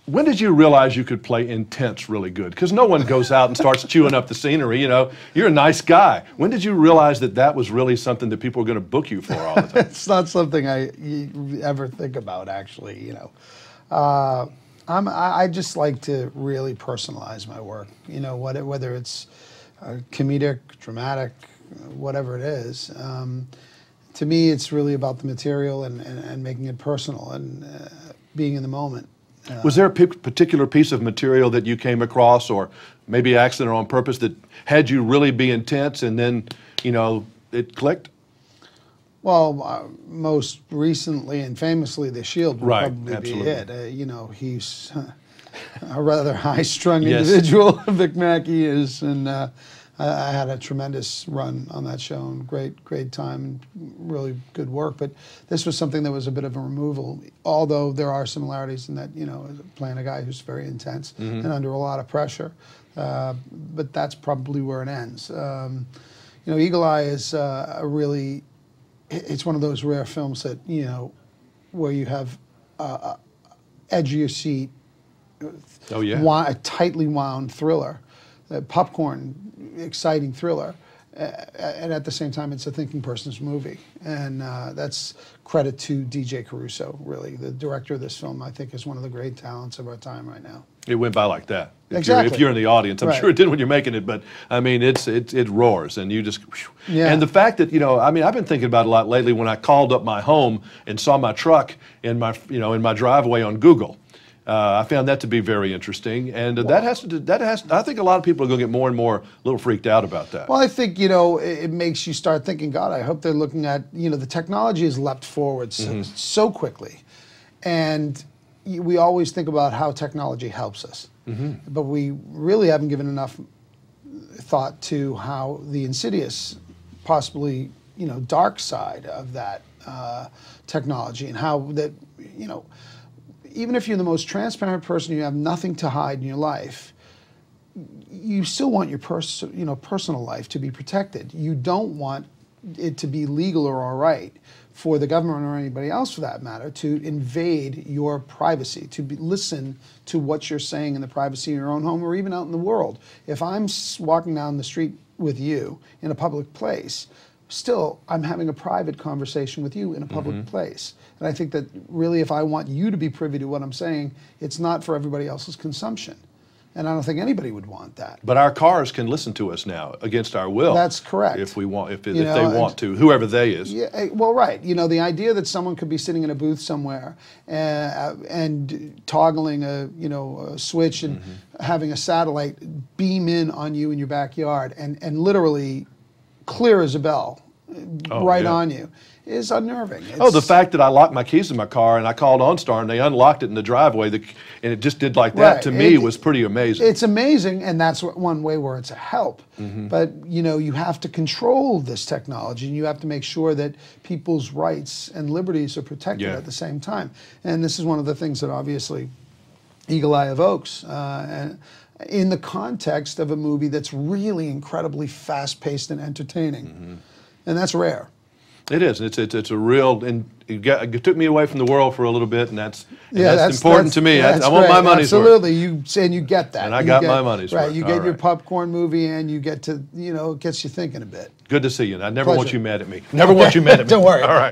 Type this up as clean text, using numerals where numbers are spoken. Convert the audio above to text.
When did you realize you could play intense really good? Because no one goes out and starts chewing up the scenery, you know. You're a nice guy. When did you realize that that was really something that people were going to book you for all the time? It's not something I ever think about, actually, you know. I just like to really personalize my work, you know, whether it's comedic, dramatic, whatever it is. To me, it's really about the material and making it personal and being in the moment. Was there a particular piece of material that you came across, or maybe accident or on purpose, that had you really be intense and then, you know, it clicked? Well, most recently and famously, The Shield would probably absolutely. be it. You know, he's a rather high-strung individual, Vic Mackey is, and I had a tremendous run on that show, and great time, and really good work. But this was something that was a bit of a removal, although there are similarities in that, you know, playing a guy who's very intense and under a lot of pressure. But that's probably where it ends. You know, Eagle Eye is a really, it's one of those rare films that, you know, where you have edge of your seat, a tightly wound thriller, popcorn, exciting thriller, and at the same time it's a thinking person's movie, and that's credit to DJ Caruso, really. The director of this film, I think, is one of the great talents of our time right now. It went by like that. Exactly. If you're in the audience, I'm sure it did when you're making it, but I mean, it roars, and you just, and the fact that, you know, I mean, I've been thinking about it a lot lately when I called up my home and saw my truck in my, you know, in my driveway on Google. I found that to be very interesting, and I think a lot of people are going to get more and more a little freaked out about that. Well, I think, you know, it makes you start thinking, God, I hope they're looking at, you know, the technology has leapt forward so quickly, and we always think about how technology helps us, but we really haven't given enough thought to how the insidious, possibly, you know, dark side of that technology, and how that, you know, even if you're the most transparent person, you have nothing to hide in your life, you still want your personal life to be protected. You don't want it to be legal or all right for the government or anybody else, for that matter, to invade your privacy, to listen to what you're saying in the privacy of your own home or even out in the world. If I'm walking down the street with you in a public place, still, I'm having a private conversation with you in a public place. And I think that really, if I want you to be privy to what I'm saying, it's not for everybody else's consumption. And I don't think anybody would want that. But our cars can listen to us now against our will. That's correct. If we want, if they want to, whoever they is. Yeah, well, right. You know, the idea that someone could be sitting in a booth somewhere and toggling a switch and having a satellite beam in on you in your backyard and literally clear as a bell, on you, is unnerving. The fact that I locked my keys in my car and I called OnStar and they unlocked it in the driveway and it just did like that, to me was pretty amazing. It's amazing, and that's one way where it's a help. But, you know, you have to control this technology, and you have to make sure that people's rights and liberties are protected at the same time. And this is one of the things that obviously Eagle Eye evokes. In the context of a movie that's really incredibly fast-paced and entertaining. And that's rare. It is. It's a real, and it took me away from the world for a little bit, and that's important to me. I want my money's worth. Absolutely, you get that. And I got my money's worth. Right, you get your popcorn movie, and you get to, you know, it gets you thinking a bit. Good to see you. And I never want you mad at me. Never want you mad at me. Don't worry. All right.